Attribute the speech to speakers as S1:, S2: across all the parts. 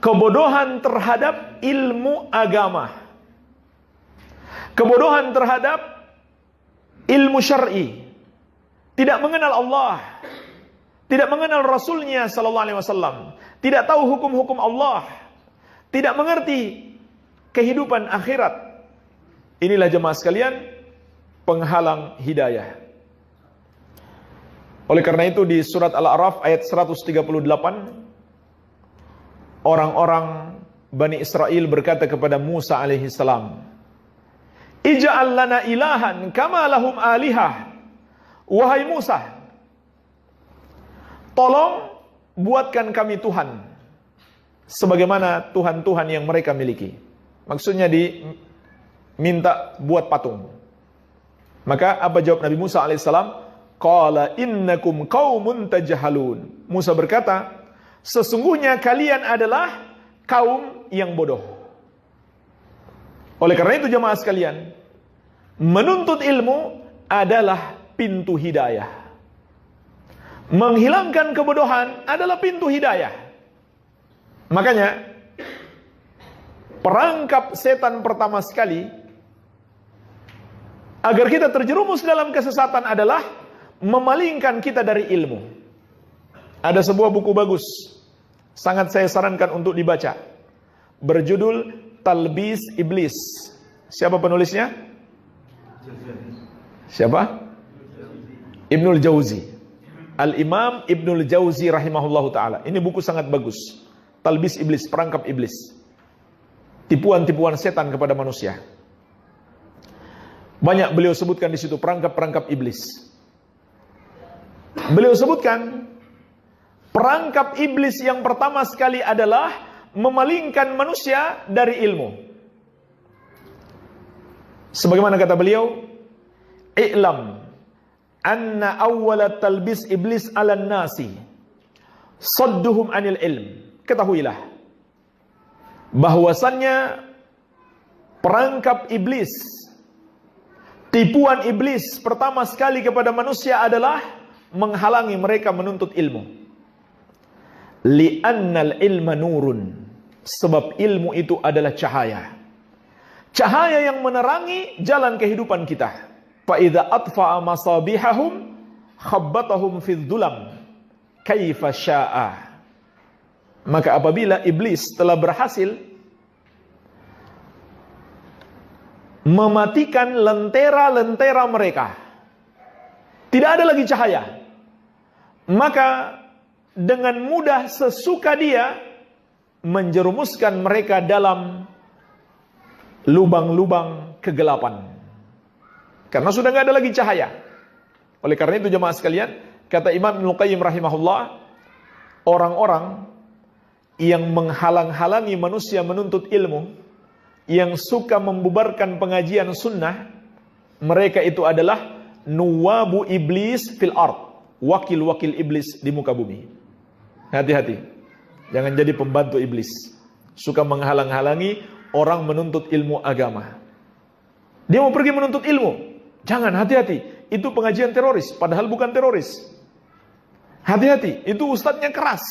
S1: kebodohan terhadap ilmu agama, kebodohan terhadap ilmu syar'i, tidak mengenal Allah, tidak mengenal Rasulnya sallallahu alaihi wasallam, tidak tahu hukum-hukum Allah, tidak mengerti kehidupan akhirat. Inilah jemaah sekalian penghalang hidayah. Oleh karena itu di surat Al-A'raf ayat 138, orang-orang Bani Israel berkata kepada Musa alaihi salam, "Ij'al lana ilahan kama lahum alihah." Wahai Musa, tolong buatkan kami Tuhan sebagaimana Tuhan-Tuhan yang mereka miliki. Maksudnya diminta buat patung. Maka apa jawab Nabi Musa alaihissalam? Qala innakum qaumun tajhalun. Musa berkata, sesungguhnya kalian adalah kaum yang bodoh. Oleh karena itu jemaah sekalian, menuntut ilmu adalah pintu hidayah. Menghilangkan kebodohan adalah pintu hidayah. Makanya perangkap setan pertama sekali agar kita terjerumus dalam kesesatan adalah memalingkan kita dari ilmu. Ada sebuah buku bagus, sangat saya sarankan untuk dibaca, berjudul Talbis Iblis. Siapa penulisnya? Siapa? Ibnul Jauzi. Al-Imam Ibnul Jauzi rahimahullahu ta'ala. Ini buku sangat bagus. Talbis Iblis, perangkap iblis, tipuan-tipuan setan kepada manusia. Banyak beliau sebutkan di situ perangkap-perangkap iblis. Beliau sebutkan perangkap iblis yang pertama sekali adalah memalingkan manusia dari ilmu. Sebagaimana kata beliau, "I'lam anna awwala talbis iblis 'alan nasi sadduhum 'anil ilm." Ketahuilah bahwasannya perangkap iblis, tipuan iblis pertama sekali kepada manusia adalah menghalangi mereka menuntut ilmu. Li'annal ilma nurun, sebab ilmu itu adalah cahaya. Cahaya yang menerangi jalan kehidupan kita. Fa idza atfa'a masabihahum khabbatahum fidh dhulam kaifa syaa. Maka apabila iblis telah berhasil mematikan lentera-lentera mereka, tidak ada lagi cahaya, maka dengan mudah sesuka dia menjerumuskan mereka dalam lubang-lubang kegelapan. Karena sudah tidak ada lagi cahaya. Oleh karena itu jemaah sekalian, kata Imam Ibnu Qayyim rahimahullah, orang-orang yang menghalang-halangi manusia menuntut ilmu, yang suka membubarkan pengajian sunnah, mereka itu adalah nuwabu iblis fil ard, wakil-wakil iblis di muka bumi. Hati-hati, jangan jadi pembantu iblis, suka menghalang-halangi orang menuntut ilmu agama. Dia mau pergi menuntut ilmu, jangan, hati-hati, itu pengajian teroris, padahal bukan teroris. Hati-hati, itu ustadznya keras,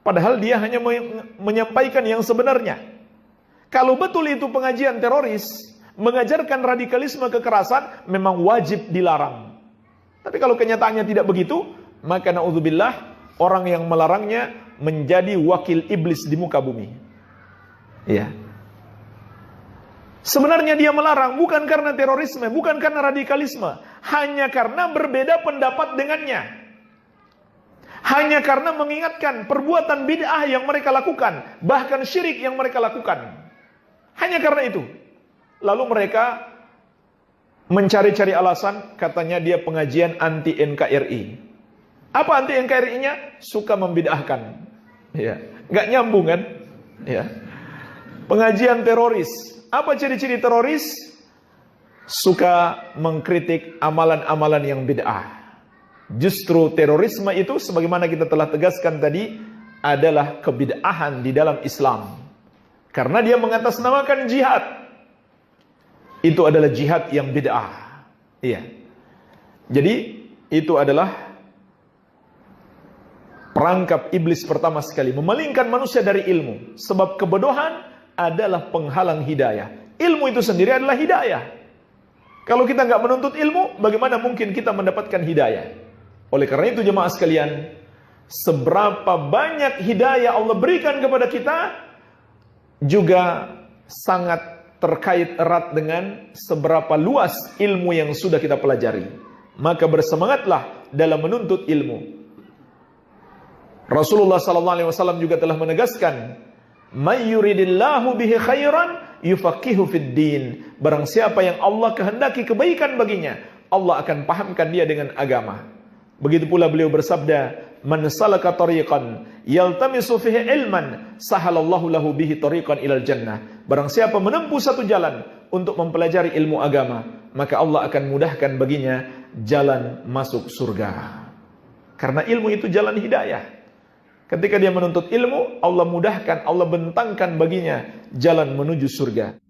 S1: padahal dia hanya menyampaikan yang sebenarnya. Kalau betul itu pengajian teroris, mengajarkan radikalisme kekerasan, memang wajib dilarang. Tapi kalau kenyataannya tidak begitu, maka na'udzubillah, orang yang melarangnya menjadi wakil iblis di muka bumi. Iya. Sebenarnya dia melarang bukan karena terorisme, bukan karena radikalisme, hanya karena berbeda pendapat dengannya. Hanya karena mengingatkan perbuatan bid'ah yang mereka lakukan, bahkan syirik yang mereka lakukan. Hanya karena itu. Lalu mereka mencari-cari alasan, katanya dia pengajian anti NKRI. Apa anti NKRI-nya? Suka membid'ahkan. Ya, nggak nyambung kan? Ya. Pengajian teroris. Apa ciri-ciri teroris? Suka mengkritik amalan-amalan yang bid'ah. Justru terorisme itu, sebagaimana kita telah tegaskan tadi, adalah kebid'ahan di dalam Islam. Karena dia mengatasnamakan jihad. Itu adalah jihad yang bid'ah. Iya. Jadi itu adalah perangkap iblis pertama sekali, memalingkan manusia dari ilmu. Sebab kebodohan adalah penghalang hidayah. Ilmu itu sendiri adalah hidayah. Kalau kita nggak menuntut ilmu, bagaimana mungkin kita mendapatkan hidayah? Oleh karena itu jemaah sekalian, seberapa banyak hidayah Allah berikan kepada kita juga sangat terkait erat dengan seberapa luas ilmu yang sudah kita pelajari. Maka bersemangatlah dalam menuntut ilmu. Rasulullah SAW juga telah menegaskan, "May yuridillahu bihi khairan yufaqihu fid din." Barang siapa yang Allah kehendaki kebaikan baginya, Allah akan pahamkan dia dengan agama. Begitu pula beliau bersabda, "Man salaka tariqan yaltamisu fihi ilman, sahalallahu lahu bihi tariqan ilal jannah." Barang siapa menempuh satu jalan untuk mempelajari ilmu agama, maka Allah akan mudahkan baginya jalan masuk surga. Karena ilmu itu jalan hidayah. Ketika dia menuntut ilmu, Allah mudahkan, Allah bentangkan baginya jalan menuju surga.